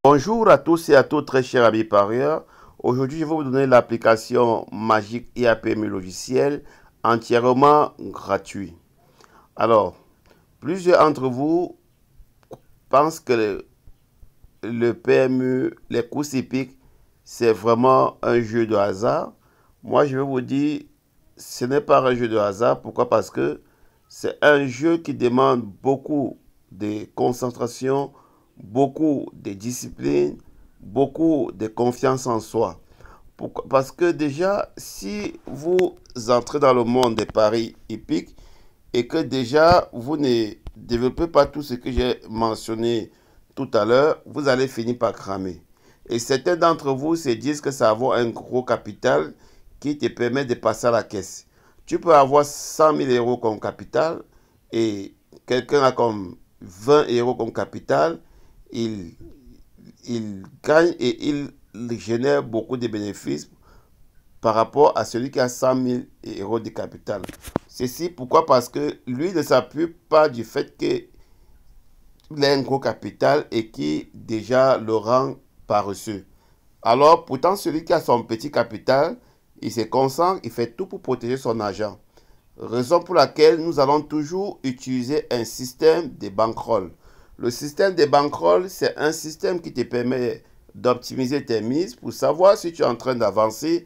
Bonjour à tous et à toutes, très chers amis parieurs. Aujourd'hui, je vais vous donner l'application Magic IAPMU logiciel entièrement gratuit. Alors, plusieurs d'entre vous pensent que le PMU, les courses hippiques, c'est vraiment un jeu de hasard. Moi, je vais vous dire, ce n'est pas un jeu de hasard. Pourquoi? Parce que c'est un jeu qui demande beaucoup de concentration, beaucoup de discipline, beaucoup de confiance en soi. Pourquoi? Parce que déjà, si vous entrez dans le monde des paris hippiques et que déjà vous ne développez pas tout ce que j'ai mentionné tout à l'heure, vous allez finir par cramer. Et certains d'entre vous se disent que ça va avoir un gros capital qui te permet de passer à la caisse. Tu peux avoir 100 000 euros comme capital et quelqu'un a comme 20 euros comme capital, il, il gagne et il génère beaucoup de bénéfices par rapport à celui qui a 100 000 euros de capital. Ceci pourquoi? Parce que lui ne s'appuie pas du fait qu'il a un gros capital et qui déjà le rend paresseux. Alors pourtant celui qui a son petit capital, il se concentre, il fait tout pour protéger son argent. Raison pour laquelle nous allons toujours utiliser un système de bankroll. Le système de bankroll, c'est un système qui te permet d'optimiser tes mises pour savoir si tu es en train d'avancer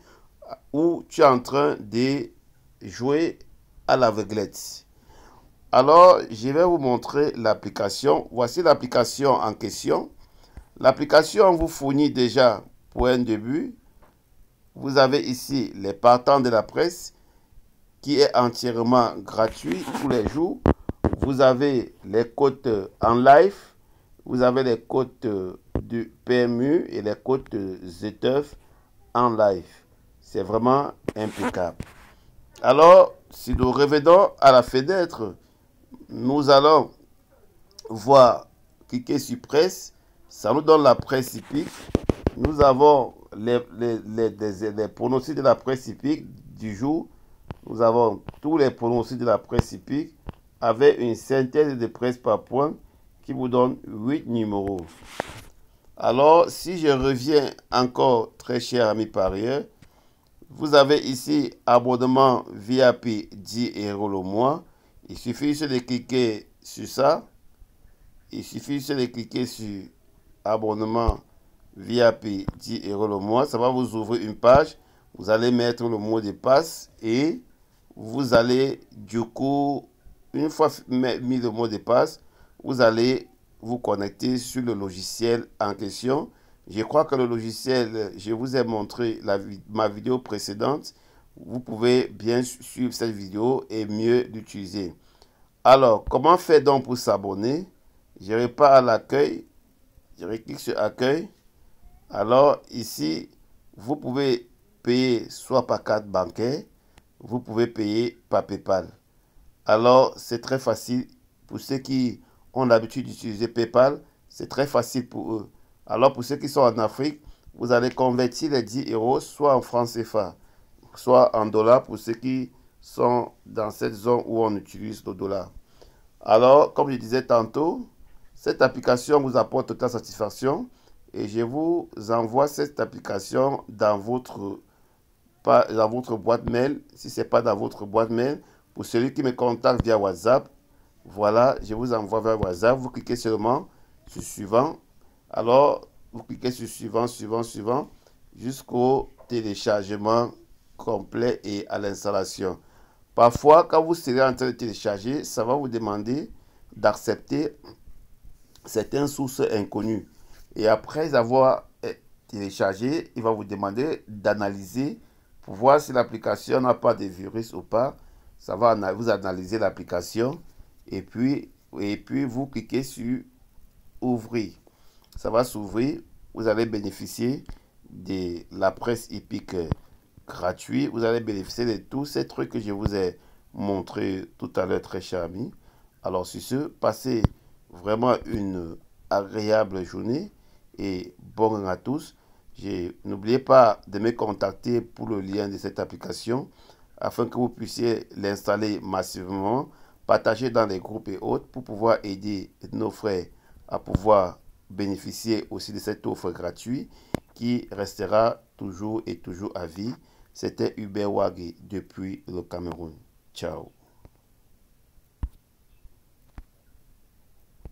ou tu es en train de jouer à l'aveuglette. Alors, je vais vous montrer l'application. Voici l'application en question. L'application vous fournit déjà, pour un début, vous avez ici les partants de la presse qui est entièrement gratuit tous les jours. Vous avez les cotes en live, vous avez les cotes du PMU et les cotes ZETEF en live. C'est vraiment impeccable. Alors, si nous revenons à la fenêtre, nous allons voir, cliquer sur presse. Ça nous donne la presse hippique. Nous avons les pronostics de la presse hippique du jour. Nous avons tous les pronostics de la presse hippique avec une synthèse de presse par point qui vous donne 8 numéros. Alors, si je reviens encore, très cher ami parieur, vous avez ici abonnement VIP 10 euros le mois. Il suffit juste de cliquer sur ça. Il suffit juste de cliquer sur abonnement VIP 10 euros le mois. Ça va vous ouvrir une page. Vous allez mettre le mot de passe et vous allez du coup, une fois mis le mot de passe, vous allez vous connecter sur le logiciel en question. Je crois que le logiciel, je vous ai montré ma vidéo précédente. Vous pouvez bien suivre cette vidéo et mieux l'utiliser. Alors, comment faire donc pour s'abonner? Je repars à l'accueil. Je clique sur accueil. Alors, ici, vous pouvez payer soit par carte bancaire, vous pouvez payer par PayPal. Alors, c'est très facile pour ceux qui ont l'habitude d'utiliser PayPal. C'est très facile pour eux. Alors, pour ceux qui sont en Afrique, vous allez convertir les 10 euros soit en francs CFA, soit en dollars pour ceux qui sont dans cette zone où on utilise le dollar. Alors, comme je disais tantôt, cette application vous apporte totale satisfaction et je vous envoie cette application dans votre boîte mail. Si ce n'est pas dans votre boîte mail, pour celui qui me contacte via WhatsApp, voilà, je vous envoie vers WhatsApp. Vous cliquez seulement sur suivant. Alors, vous cliquez sur suivant, suivant, suivant, jusqu'au téléchargement complet et à l'installation. Parfois, quand vous serez en train de télécharger, ça va vous demander d'accepter certaines sources inconnues. Et après avoir téléchargé, il va vous demander d'analyser pour voir si l'application n'a pas de virus ou pas. Ça va vous analyser l'application et puis vous cliquez sur ouvrir. Ça va s'ouvrir. Vous allez bénéficier de la presse hippique gratuite. Vous allez bénéficier de tous ces trucs que je vous ai montré tout à l'heure, très chers amis. Alors sur ce, passez vraiment une agréable journée et bon à tous. N'oubliez pas de me contacter pour le lien de cette application afin que vous puissiez l'installer massivement, partager dans les groupes et autres pour pouvoir aider nos frères à pouvoir bénéficier aussi de cette offre gratuite qui restera toujours et toujours à vie. C'était Hubert Wagé depuis le Cameroun. Ciao.